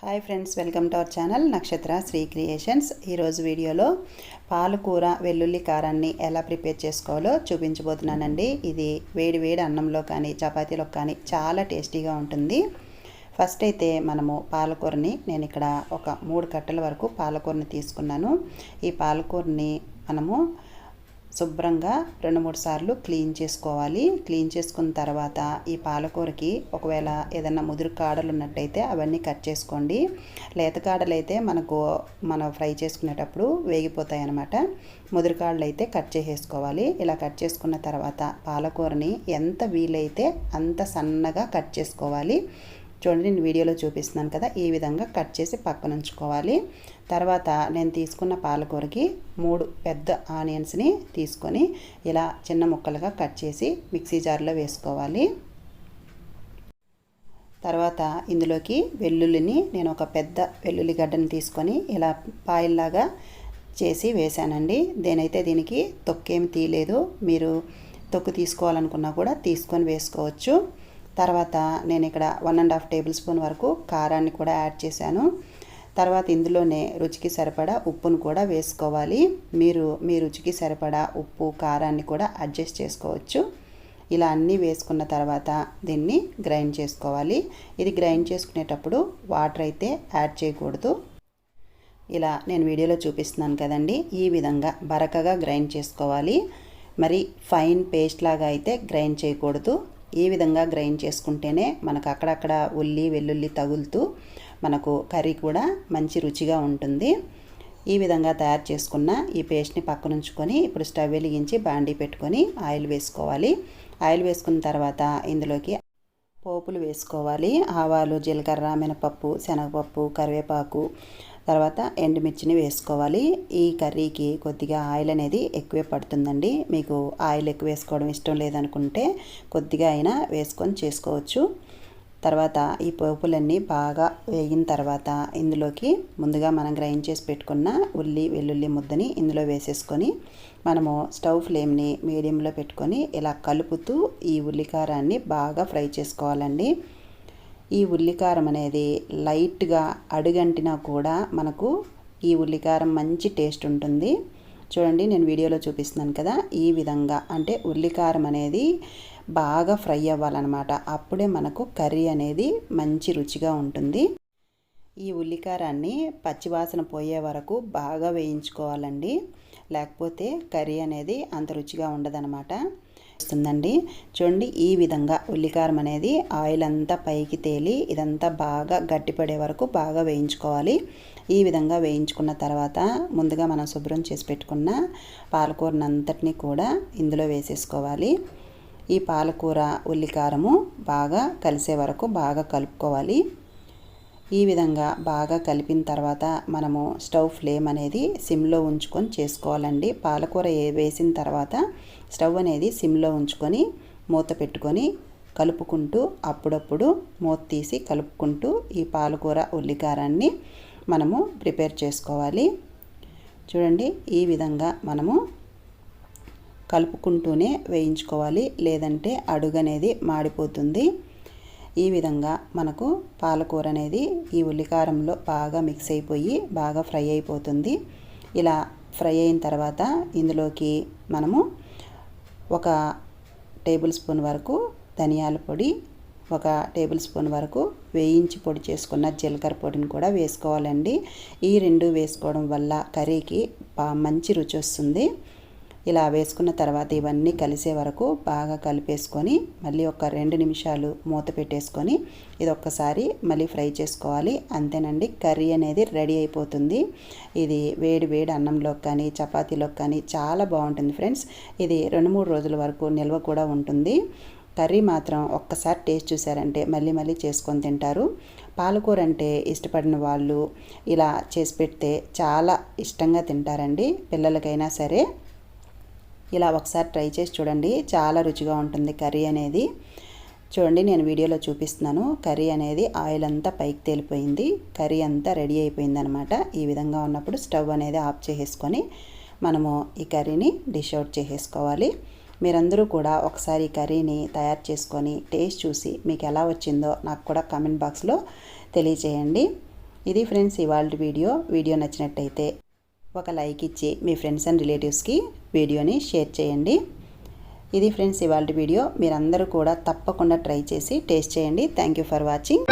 Hi friends, welcome to our channel నక్షత్ర Shri creations. ఈరోజు వీడియోలో పాలకూర వెల్లుల్లి కారాన్ని ఎలా ప్రిపేర్ చేసుకోవాలో చూపించబోతున్నానండి. ఇది వేడి వేడి అన్నంలో కానీ చపాతీలో కానీ చాలా టేస్టీగా ఉంటుంది. ఫస్ట్ అయితే మనము పాలకూరని నేను ఇక్కడ ఒక 3 కట్టల వరకు పాలకూరని తీసుకున్నాను. ఈ పాలకూరని మనము శుభ్రంగా 2-3 సార్లు క్లీన్ చేసుకోవాలి. క్లీన్ చేసుకున్న తర్వాత ఈ పాలకూరకి ఒకవేళ ఏదైనా ముదురు కాడలు ఉన్నట్టయితే అవన్నీ కట్ చేసుకోండి. లేత కాడలు అయితే మనం ఫ్రై చేసుకునేటప్పుడు వేగిపోతాయి అన్నమాట. ముదురు కాడలు అయితే కట్ చేసేసుకోవాలి. ఇలా కట్ చేసుకున్న తర్వాత పాలకూరని ఎంత వీలైతే అంత సన్నగా కట్ చేసుకోవాలి. చూడండి, నేను వీడియోలో చూపిస్తున్నాను కదా, ఈ విధంగా కట్ చేసి పక్కన ఉంచుకోవాలి. తర్వాత నేను తీసుకున్న పాలకూరకి 3 పెద్ద ఆనియన్స్ని తీసుకొని ఇలా చిన్న ముక్కలుగా కట్ చేసి మిక్సీ జార్లో వేసుకోవాలి. తర్వాత ఇందులోకి వెల్లుల్లిని నేను ఒక పెద్ద వెల్లుల్లి గడ్డని తీసుకొని ఇలా పాయల్లాగా చేసి వేసానండి. దీనికి తొక్కేమి తీయలేదు. మీరు తొక్కు తీసుకోవాలనుకున్నా కూడా తీసుకొని వేసుకోవచ్చు. తర్వాత నేను ఇక్కడ 1.5 టేబుల్ స్పూన్ వరకు కారాన్ని కూడా యాడ్ చేశాను. తర్వాత ఇందులోనే రుచికి సరిపడా ఉప్పును కూడా వేసుకోవాలి. మీరు మీ రుచికి సరిపడా ఉప్పు కారాన్ని కూడా అడ్జస్ట్ చేసుకోవచ్చు. ఇలా అన్నీ వేసుకున్న తర్వాత దీన్ని గ్రైండ్ చేసుకోవాలి. ఇది గ్రైండ్ చేసుకునేటప్పుడు వాటర్ అయితే యాడ్ చేయకూడదు. ఇలా నేను వీడియోలో చూపిస్తున్నాను కదండి, ఈ విధంగా బరకగా గ్రైండ్ చేసుకోవాలి. మరి ఫైన్ పేస్ట్ లాగా అయితే గ్రైండ్ చేయకూడదు. ఈ విధంగా గ్రైండ్ చేసుకుంటేనే మనకు అక్కడక్కడ వెల్లుల్లి తగులుతూ మనకు కర్రీ కూడా మంచి రుచిగా ఉంటుంది. ఈ విధంగా తయారు చేసుకున్న ఈ పేస్ట్ని పక్కన ఉంచుకొని ఇప్పుడు స్టవ్ వెలిగించి బాండీ పెట్టుకొని ఆయిల్ వేసుకోవాలి. ఆయిల్ వేసుకున్న తర్వాత ఇందులోకి పోపులు వేసుకోవాలి. ఆవాలు, జీలకర్ర, మినపప్పు, శనగపప్పు, కరివేపాకు, తర్వాత ఎండుమిర్చిని వేసుకోవాలి. ఈ కర్రీకి కొద్దిగా ఆయిల్ అనేది ఎక్కువే పడుతుందండి. మీకు ఆయిల్ ఎక్కువ వేసుకోవడం ఇష్టం లేదనుకుంటే కొద్దిగా అయినా వేసుకొని చేసుకోవచ్చు. తర్వాత ఈ పోపులన్నీ బాగా వేగిన తర్వాత ఇందులోకి ముందుగా మనం గ్రైండ్ చేసి పెట్టుకున్న వెల్లుల్లి ముద్దని ఇందులో వేసేసుకొని మనము స్టవ్ ఫ్లేమ్ని మీడియంలో పెట్టుకొని ఇలా కలుపుతూ ఈ ఉల్లికారాన్ని బాగా ఫ్రై చేసుకోవాలండి. ఈ ఉల్లికారం అనేది లైట్గా అడుగంటినా కూడా మనకు ఈ ఉల్లికారం మంచి టేస్ట్ ఉంటుంది. చూడండి, నేను వీడియోలో చూపిస్తున్నాను కదా, ఈ విధంగా అంటే ఉల్లికారం అనేది బాగా ఫ్రై అవ్వాలన్నమాట. అప్పుడే మనకు కర్రీ అనేది మంచి రుచిగా ఉంటుంది. ఈ ఉల్లికారాన్ని పచ్చివాసన పోయే వరకు బాగా వేయించుకోవాలండి. లేకపోతే కర్రీ అనేది అంత రుచిగా ఉండదన్నమాట. వస్తుందండి. చూడండి, ఈ విధంగా ఉల్లికారం అనేది ఆయిల్ అంతా పైకి తేలి ఇదంతా బాగా గట్టిపడే వరకు బాగా వేయించుకోవాలి. ఈ విధంగా వేయించుకున్న తర్వాత ముందుగా మనం శుభ్రం చేసి పెట్టుకున్న పాలకూరనంతటినీ కూడా ఇందులో వేసేసుకోవాలి. ఈ పాలకూర ఉల్లికారము బాగా కలిసే వరకు బాగా కలుపుకోవాలి. ఈ విధంగా బాగా కలిపిన తర్వాత మనము స్టవ్ ఫ్లేమ్ అనేది సిమ్లో ఉంచుకొని చేసుకోవాలండి. పాలకూర వేసిన తర్వాత స్టవ్ అనేది సిమ్లో ఉంచుకొని మూత పెట్టుకొని కలుపుకుంటూ అప్పుడప్పుడు మూత తీసి కలుపుకుంటూ ఈ పాలకూర ఉల్లికారాన్ని మనము ప్రిపేర్ చేసుకోవాలి. చూడండి, ఈ విధంగా మనము కలుపుకుంటూనే వేయించుకోవాలి, లేదంటే అడుగు అనేది మాడిపోతుంది. ఈ విధంగా మనకు పాలకూర అనేది ఈ ఉల్లికారంలో బాగా మిక్స్ అయిపోయి బాగా ఫ్రై అయిపోతుంది. ఇలా ఫ్రై అయిన తర్వాత ఇందులోకి మనము 1 టేబుల్ స్పూన్ వరకు ధనియాల పొడి, 1 టేబుల్ స్పూన్ వరకు వేయించి పొడి చేసుకున్న జీలకర్ర పొడిని కూడా వేసుకోవాలండి. ఈ 2 వేసుకోవడం వల్ల కర్రీకి మంచి రుచి వస్తుంది. ఇలా వేసుకున్న తర్వాత ఇవన్నీ కలిసే వరకు బాగా కలిపేసుకొని మళ్ళీ ఒక 2 నిమిషాలు మూత పెట్టేసుకొని ఇది ఒక్కసారి మళ్ళీ ఫ్రై చేసుకోవాలి. అంతేనండి, కర్రీ అనేది రెడీ అయిపోతుంది. ఇది వేడి వేడి అన్నంలోకి కానీ చపాతీలోకి కానీ చాలా బాగుంటుంది ఫ్రెండ్స్. ఇది 2-3 రోజుల వరకు నిల్వ కూడా ఉంటుంది. కర్రీ మాత్రం ఒక్కసారి టేస్ట్ చూసారంటే మళ్ళీ మళ్ళీ చేసుకొని తింటారు. పాలకూర అంటే ఇష్టపడిన వాళ్ళు ఇలా చేసి పెడితే చాలా ఇష్టంగా తింటారండి. పిల్లలకైనా సరే ఇలా ఒకసారి ట్రై చేసి చూడండి, చాలా రుచిగా ఉంటుంది కర్రీ అనేది. చూడండి, నేను వీడియోలో చూపిస్తున్నాను. కర్రీ అనేది ఆయిల్ అంతా పైకి తేలిపోయింది, కర్రీ అంతా రెడీ అయిపోయింది అనమాట. ఈ విధంగా ఉన్నప్పుడు స్టవ్ అనేది ఆఫ్ చేసేసుకొని మనము ఈ కర్రీని డిష్ అవుట్ చేసేసుకోవాలి. మీరందరూ కూడా ఒకసారి ఈ కర్రీని తయారు చేసుకొని టేస్ట్ చూసి మీకు ఎలా వచ్చిందో నాకు కూడా కామెంట్ బాక్స్లో తెలియచేయండి. ఇది ఫ్రెండ్స్ ఇవాళ వీడియో నచ్చినట్టయితే ఒక లైక్ ఇచ్చి మీ ఫ్రెండ్స్ అండ్ రిలేటివ్స్కి వీడియోని షేర్ చేయండి. ఇది ఫ్రెండ్స్ ఇవాళ వీడియో. మీరందరూ కూడా తప్పకుండా ట్రై చేసి టేస్ట్ చేయండి. Thank you for watching.